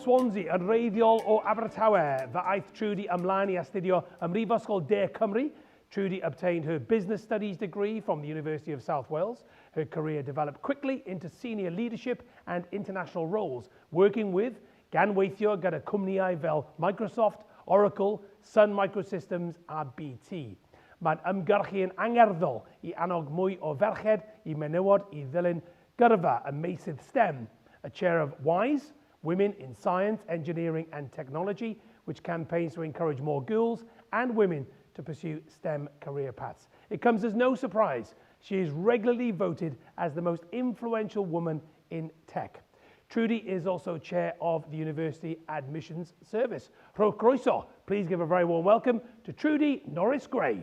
Swansea yn reiddiol o Abertawe. Fe aeth Trudy ymlaen I astudio ym Mhrifysgol De Cymru. Trudy obtained her business studies degree from the University of South Wales. Her career developed quickly into senior leadership and international roles, working with gan weithio gyda cwmnïau fel Microsoft, Oracle, Sun Microsystems a BT. Mae'n ymgyrchu yn angerddol I annog mwy o ferched I menywod I ddilyn gyrfa y meysydd STEM, a chair of WISE, Women in Science, Engineering and Technology, which campaigns to encourage more girls and women to pursue STEM career paths. It comes as no surprise. She is regularly voted as the most influential woman in tech. Trudy is also chair of the University Admissions Service. Rho croeso, please give a very warm welcome to Trudy Norris-Grey.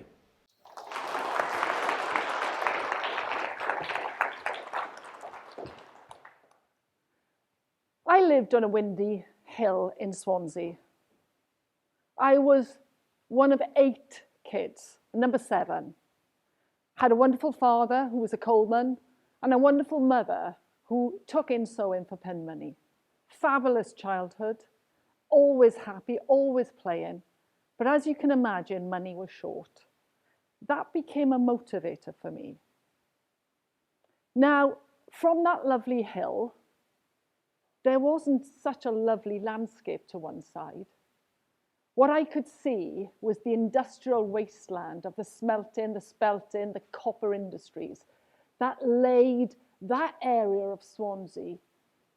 I lived on a windy hill in Swansea. I was one of 8 kids, number 7. Had a wonderful father who was a coalman and a wonderful mother who took in sewing for pen money. Fabulous childhood, always happy, always playing. But as you can imagine, money was short. That became a motivator for me. Now, from that lovely hill, there wasn't such a lovely landscape to one side. What I could see was the industrial wasteland of the smelting, the spelting, the copper industries that laid that area of Swansea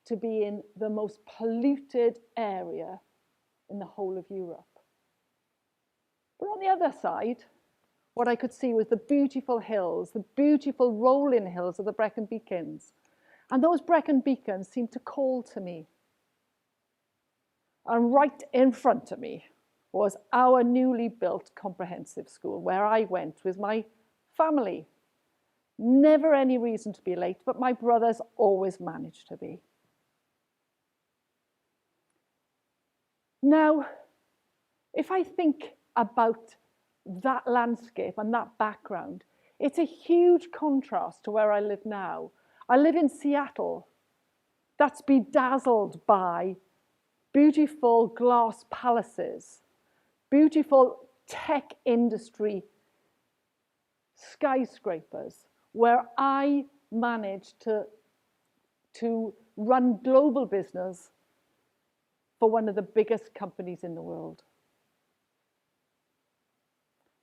to be in the most polluted area in the whole of Europe. But on the other side, what I could see was the beautiful hills, the beautiful rolling hills of the Brecon Beacons. And those Brecon Beacons seemed to call to me. And right in front of me was our newly built comprehensive school where I went with my family. Never any reason to be late, but my brothers always managed to be. Now, if I think about that landscape and that background, it's a huge contrast to where I live now. I live in Seattle. That's bedazzled by beautiful glass palaces, beautiful tech industry skyscrapers, where I managed to run global business for one of the biggest companies in the world.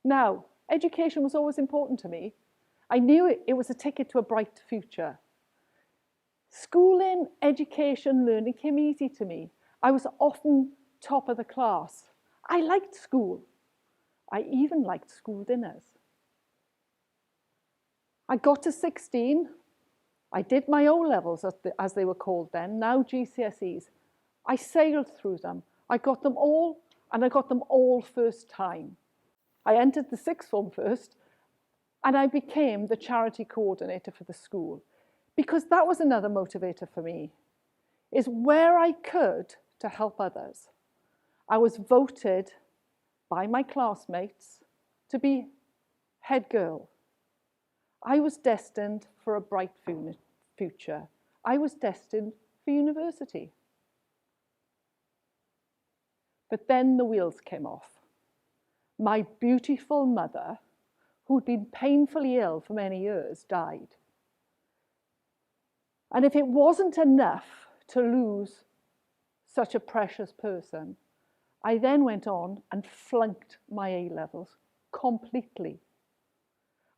Now, education was always important to me. I knew it was a ticket to a bright future. Schooling, education, learning came easy to me. I was often top of the class. I liked school. I even liked school dinners. I got to 16. I did my O-levels, as they were called then, now GCSEs. I sailed through them. I got them all, and I got them all first time. I entered the sixth form first, and I became the charity coordinator for the school, because that was another motivator for me, is where I could to help others. I was voted by my classmates to be head girl. I was destined for a bright future. I was destined for university. But then the wheels came off. My beautiful mother, who'd been painfully ill for many years, died. And if it wasn't enough to lose such a precious person, I then went on and flunked my A-levels completely.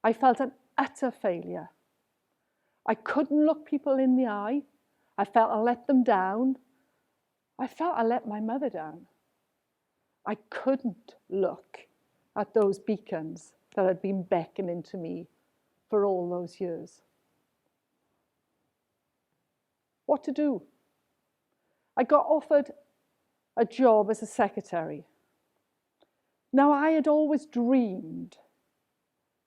I felt an utter failure. I couldn't look people in the eye. I felt I let them down. I felt I let my mother down. I couldn't look at those beacons that had been beckoning to me for all those years. What to do? I got offered a job as a secretary. Now, I had always dreamed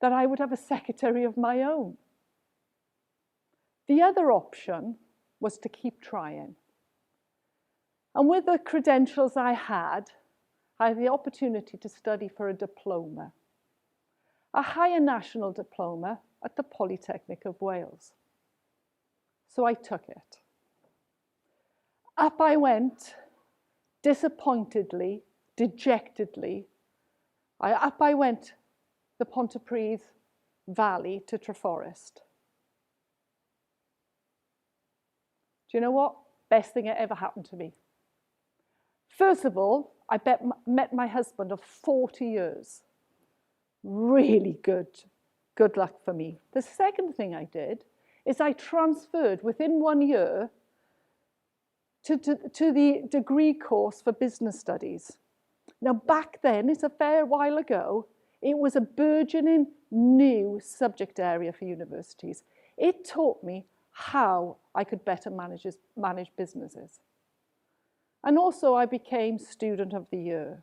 that I would have a secretary of my own. The other option was to keep trying. And with the credentials I had the opportunity to study for a diploma, a higher national diploma at the Polytechnic of Wales. So I took it. Up I went disappointedly, dejectedly, I went the Pontypridd Valley to Treforest. Do you know what? Best thing that ever happened to me. First of all, I met my husband of 40 years. Really good luck for me. The second thing I did is I transferred within 1 year to the degree course for business studies. Now, back then, it's a fair while ago, it was a burgeoning new subject area for universities. It taught me how I could better manage businesses. And also, I became Student of the Year.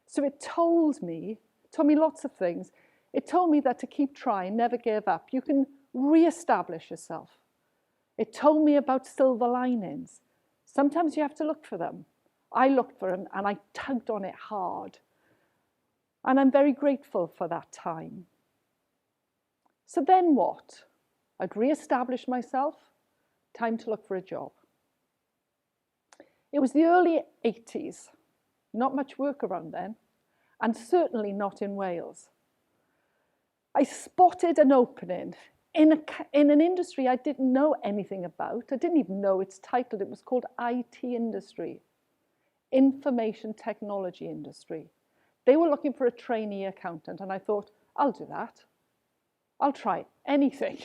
So it told me lots of things. It told me that to keep trying, never give up. You can re-establish yourself. It told me about silver linings. Sometimes you have to look for them. I looked for them and I tugged on it hard. And I'm very grateful for that time. So then what? I'd re-established myself. Time to look for a job. It was the early 80s. Not much work around then. And certainly not in Wales. I spotted an opening in an industry I didn't know anything about. I didn't even know its title. It was called IT industry, information technology industry. They were looking for a trainee accountant, and I thought, I'll do that. I'll try anything.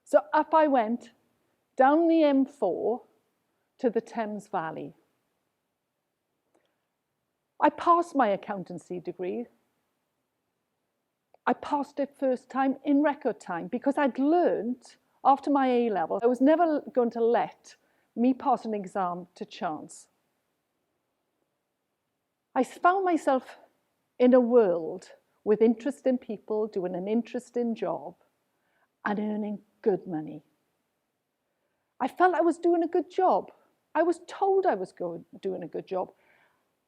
So up I went, down the M4 to the Thames Valley. I passed my accountancy degree. I passed it first time in record time because I'd learned after my A-level, I was never going to let me pass an exam to chance. I found myself in a world with interesting people, doing an interesting job and earning good money. I felt I was doing a good job. I was told I was doing a good job.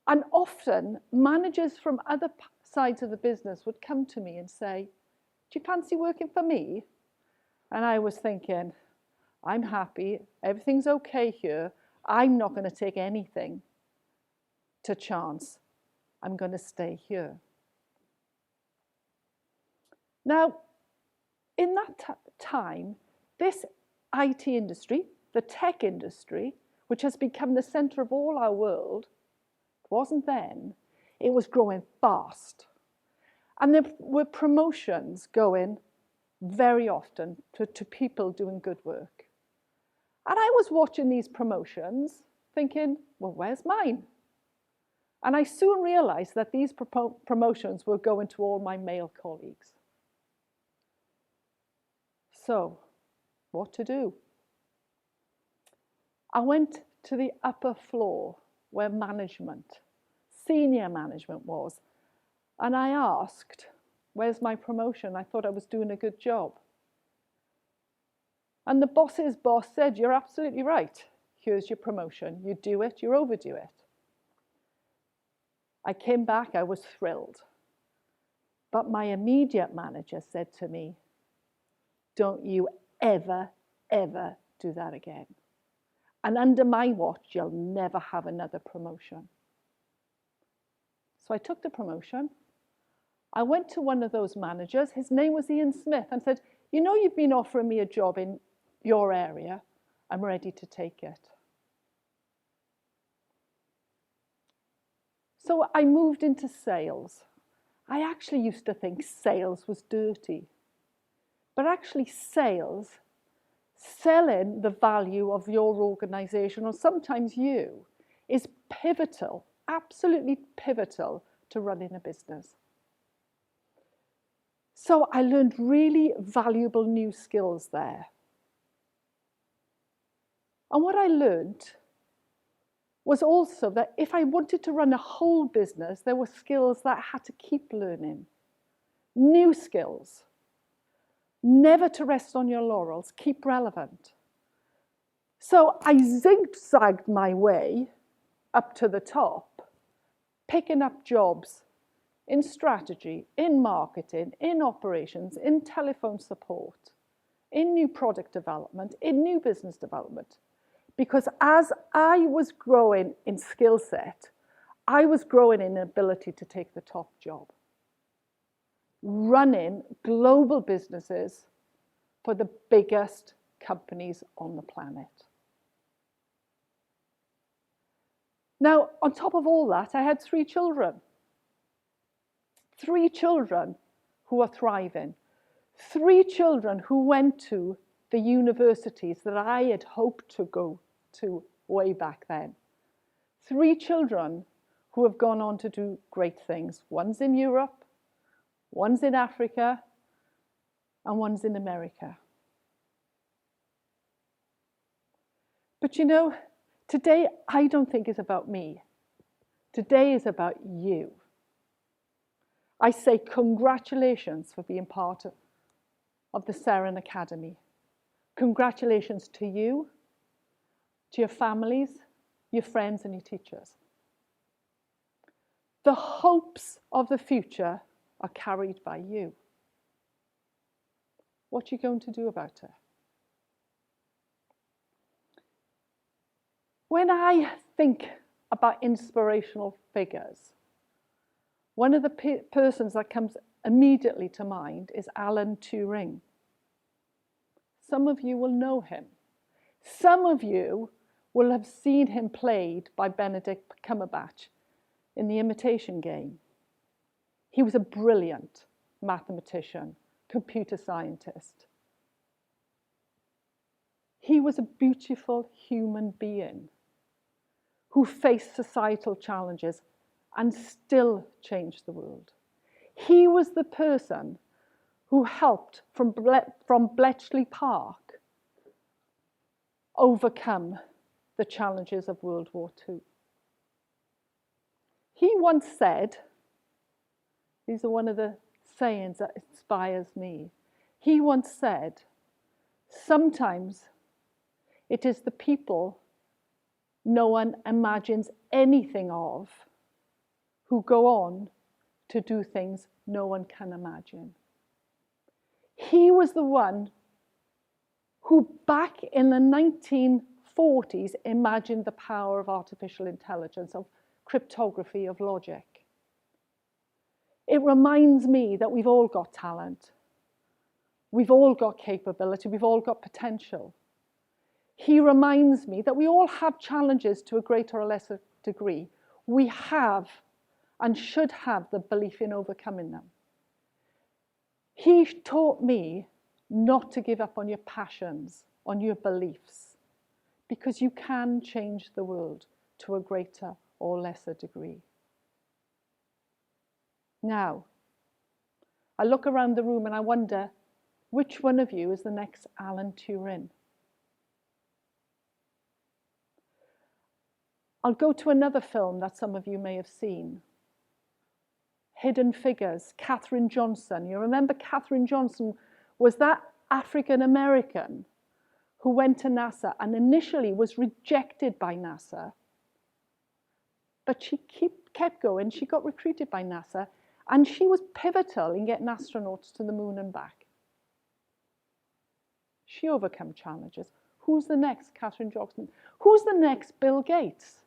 And often managers from other sides of the business would come to me and say, do you fancy working for me? And I was thinking, I'm happy, everything's okay here. I'm not going to take anything to chance. I'm going to stay here. Now, in that time, this IT industry, the tech industry, which has become the center of all our world, wasn't then, it was growing fast. And there were promotions going very often to people doing good work. And I was watching these promotions thinking, well, where's mine? And I soon realized that these promotions were going to all my male colleagues. So, what to do? I went to the upper floor where management, senior management was, and I asked, where's my promotion? I thought I was doing a good job. And the boss's boss said, you're absolutely right. Here's your promotion. You do it, you overdo it. I came back, I was thrilled. But my immediate manager said to me, don't you ever, ever do that again. And under my watch, you'll never have another promotion. So I took the promotion. I went to one of those managers, his name was Ian Smith, and said, you know, you've been offering me a job in your area. I'm ready to take it. So I moved into sales. I actually used to think sales was dirty. But actually sales, selling the value of your organization, or sometimes you, is pivotal, absolutely pivotal to running a business. So I learned really valuable new skills there. And what I learned was also that if I wanted to run a whole business, there were skills that I had to keep learning. New skills. Never to rest on your laurels, keep relevant. So I zigzagged my way up to the top, picking up jobs in strategy, in marketing, in operations, in telephone support, in new product development, in new business development, Because as I was growing in skill set, I was growing in ability to take the top job, running global businesses for the biggest companies on the planet. Now, on top of all that, I had 3 children. 3 children who are thriving. 3 children who went to the universities that I had hoped to go to way back then. 3 children who have gone on to do great things. One's in Europe, one's in Africa, and one's in America. But you know, today I don't think is about me. Today is about you. I say congratulations for being part of the Seren Academy. Congratulations to you, to your families, your friends, and your teachers. The hopes of the future are carried by you. What are you going to do about it? When I think about inspirational figures, one of the persons that comes immediately to mind is Alan Turing. Some of you will know him. Some of you will have seen him played by Benedict Cumberbatch in The Imitation Game. He was a brilliant mathematician, computer scientist. He was a beautiful human being who faced societal challenges and still changed the world. He was the person who helped from Bletchley Park overcome the challenges of World War II. He once said, these are one of the sayings that inspires me. He once said, sometimes it is the people no one imagines anything of who go on to do things no one can imagine. He was the one who back in the 1940s imagined the power of artificial intelligence, of cryptography, of logic. It reminds me that we've all got talent. We've all got capability. We've all got potential. He reminds me that we all have challenges to a greater or lesser degree. We have and should have the belief in overcoming them. He taught me not to give up on your passions, on your beliefs, because you can change the world to a greater or lesser degree. Now, I look around the room and I wonder, which one of you is the next Alan Turing? I'll go to another film that some of you may have seen. Hidden Figures, Katherine Johnson. You remember Katherine Johnson was that African American who went to NASA and initially was rejected by NASA. But she kept going. She got recruited by NASA and she was pivotal in getting astronauts to the moon and back. She overcame challenges. Who's the next Katherine Johnson? Who's the next Bill Gates?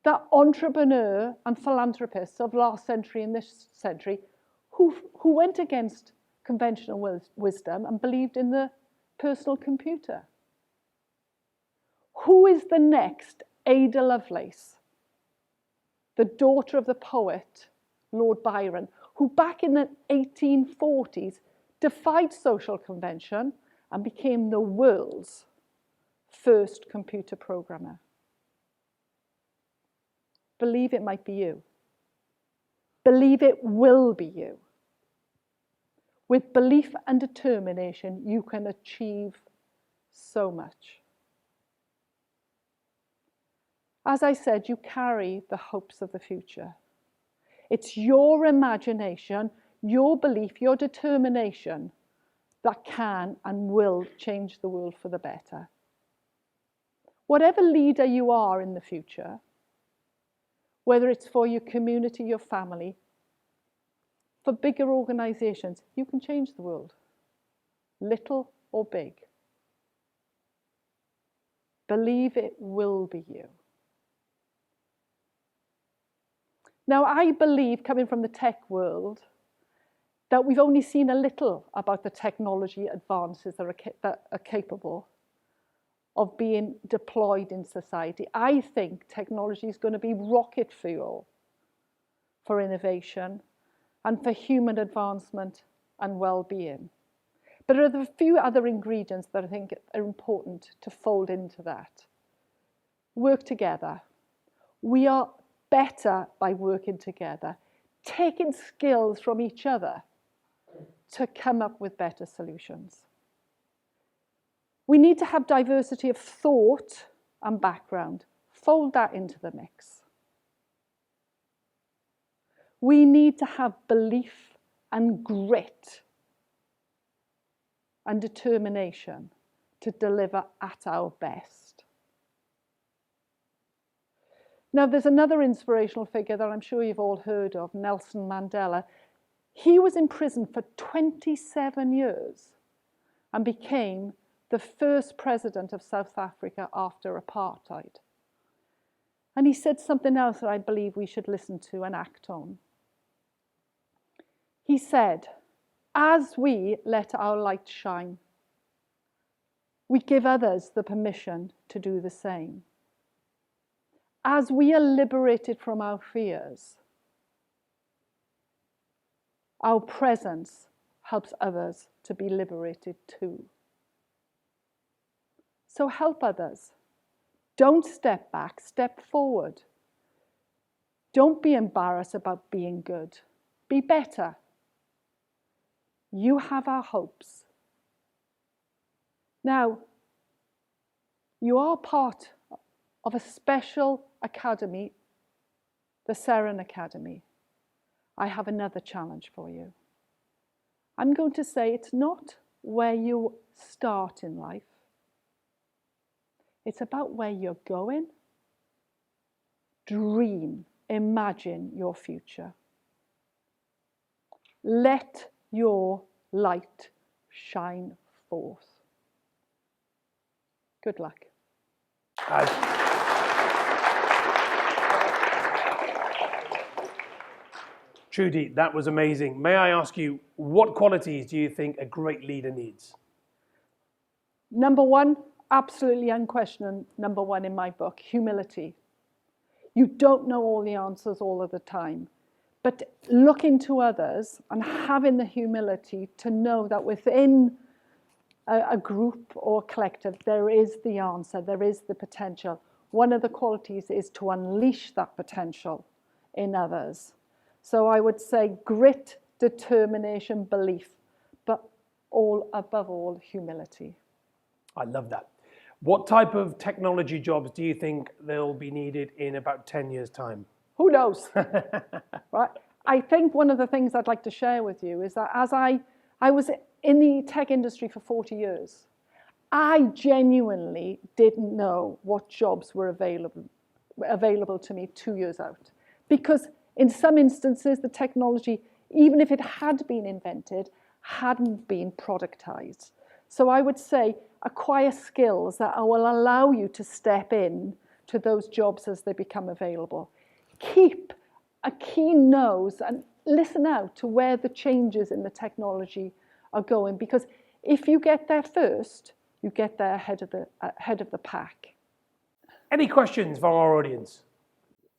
That entrepreneur and philanthropist of last century and this century who went against conventional wisdom and believed in the personal computer. Who is the next Ada Lovelace, the daughter of the poet Lord Byron, who back in the 1840s defied social convention and became the world's first computer programmer? Believe it might be you. Believe it will be you. With belief and determination, you can achieve so much. As I said, you carry the hopes of the future. It's your imagination, your belief, your determination that can and will change the world for the better. Whatever leader you are in the future, whether it's for your community, your family, for bigger organizations, you can change the world, little or big. Believe it will be you. Now, I believe, coming from the tech world, that we've only seen a little about the technology advances that are capable of being deployed in society. I think technology is going to be rocket fuel for innovation and for human advancement and well-being. But there are a few other ingredients that I think are important to fold into that. Work together. We are better by working together, taking skills from each other to come up with better solutions. We need to have diversity of thought and background. Fold that into the mix. We need to have belief and grit and determination to deliver at our best. Now, there's another inspirational figure that I'm sure you've all heard of, Nelson Mandela. He was in prison for 27 years and became the first president of South Africa after apartheid. And he said something else that I believe we should listen to and act on. He said, as we let our light shine, we give others the permission to do the same. As we are liberated from our fears, our presence helps others to be liberated too. So help others. Don't step back, step forward. Don't be embarrassed about being good. Be better. You have our hopes. Now, you are part of a special academy, the Seren Academy. I have another challenge for you. I'm going to say it's not where you start in life. It's about where you're going. Dream, imagine your future. Let your light shine forth. Good luck. Trudy, that was amazing. May I ask you, what qualities do you think a great leader needs? Number one, absolutely unquestioned, number one in my book, humility. You don't know all the answers all of the time, but looking to others and having the humility to know that within a group or collective, there is the answer, there is the potential. One of the qualities is to unleash that potential in others. So I would say grit, determination, belief, but above all, humility. I love that. What type of technology jobs do you think they'll be needed in about 10 years' time? Who knows? Right? I think one of the things I'd like to share with you is that as I was in the tech industry for 40 years, I genuinely didn't know what jobs were available to me 2 years out. Because in some instances, the technology, even if it had been invented, hadn't been productized. So I would say acquire skills that will allow you to step in to those jobs as they become available. Keep a keen nose and listen out to where the changes in the technology are going, because if you get there first, you get there ahead of the pack. Any questions from our audience?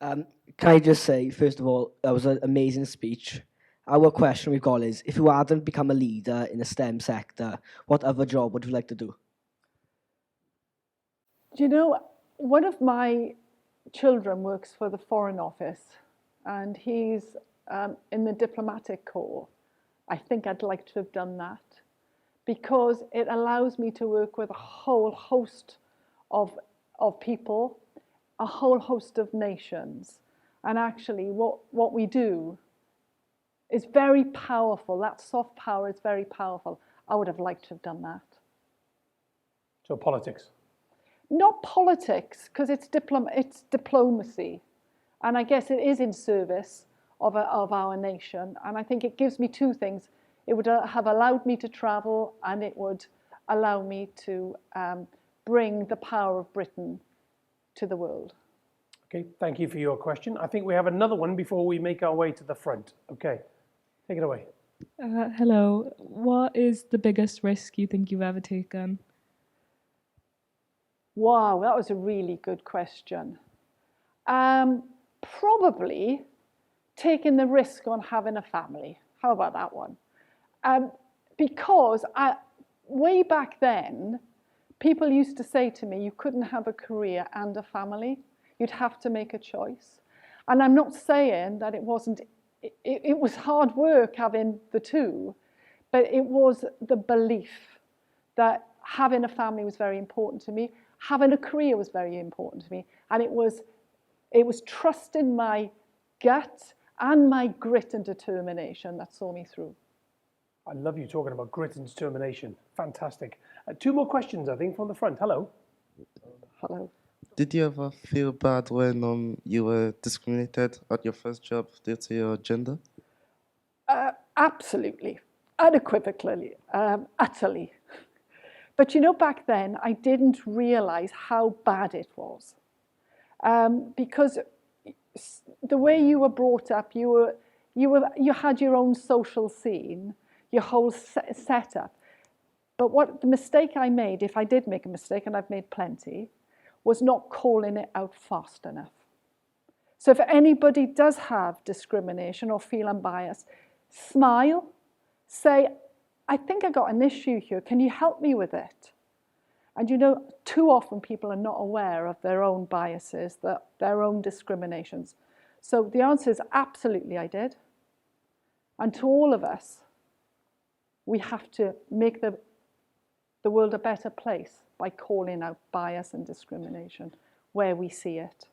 Can I just say, first of all, that was an amazing speech. Our question we've got is, if you hadn't become a leader in the STEM sector, what other job would you like to do? Do you know, one of my children works for the Foreign Office, and he's in the diplomatic corps. I think I'd like to have done that because it allows me to work with a whole host of people, a whole host of nations. And actually what we do is very powerful. That soft power is very powerful. I would have liked to have done that. So politics? Not politics, because it's diplomacy. And I guess it is in service of our nation. And I think it gives me two things. It would have allowed me to travel, and it would allow me to bring the power of Britain to the world. Okay, thank you for your question. I think we have another one before we make our way to the front. Okay, take it away. Hello. What is the biggest risk you think you've ever taken? Wow, that was a really good question. Probably taking the risk on having a family. How about that one? Because way back then, people used to say to me, you couldn't have a career and a family. You'd have to make a choice. And I'm not saying that it wasn't, it was hard work having the two, but it was the belief that having a family was very important to me. Having a career was very important to me. And it was trusting my gut and my grit and determination that saw me through. I love you talking about grit and determination. Fantastic. Two more questions, I think, from the front. Hello. Hello. Did you ever feel bad when you were discriminated at your first job due to your gender? Absolutely, unequivocally, utterly. But you know, back then, I didn't realize how bad it was. Because the way you were brought up, you had your own social scene, your whole setup. But what the mistake I made, if I did make a mistake, and I've made plenty, was not calling it out fast enough. So if anybody does have discrimination or feel unbiased, smile, say, I think I got an issue here, can you help me with it? And you know, too often people are not aware of their own biases, their own discriminations. So the answer is absolutely I did. And to all of us, we have to make the world a better place by calling out bias and discrimination where we see it.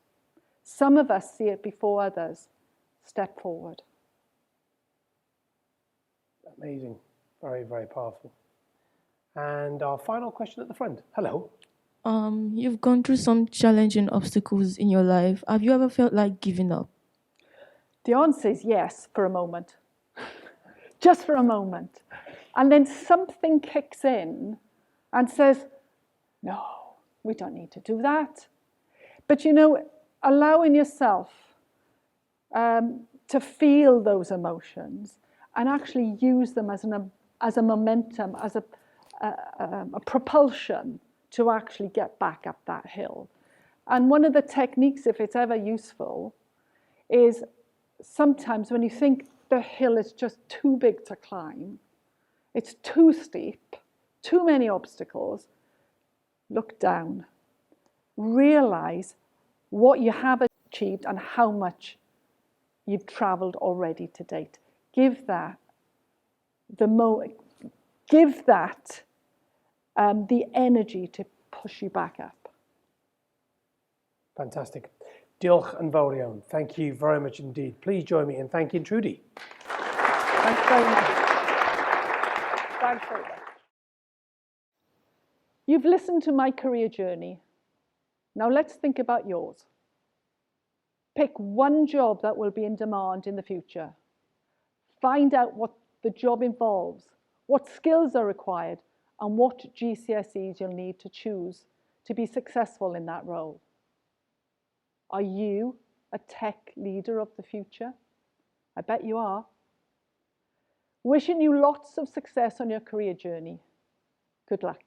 Some of us see it before others. Step forward. Amazing. Very, very powerful. And our final question at the front. Hello. You've gone through some challenging obstacles in your life. Have you ever felt like giving up? The answer is yes, for a moment. Just for a moment. And then something kicks in and says, no, we don't need to do that. But you know, allowing yourself to feel those emotions and actually use them as a momentum, as a propulsion to actually get back up that hill. And one of the techniques, if it's ever useful, is sometimes when you think the hill is just too big to climb, it's too steep, too many obstacles, look down. Realize what you have achieved and how much you've traveled already to date. Give that the energy to push you back up. Fantastic. Diolch yn fawr iawn. Thank you very much indeed. Please join me in thanking Trudy. Thanks very much. Thanks very much. You've listened to my career journey. Now let's think about yours. Pick one job that will be in demand in the future. Find out what the job involves, what skills are required, and what GCSEs you'll need to choose to be successful in that role. Are you a tech leader of the future? I bet you are. Wishing you lots of success on your career journey. Good luck.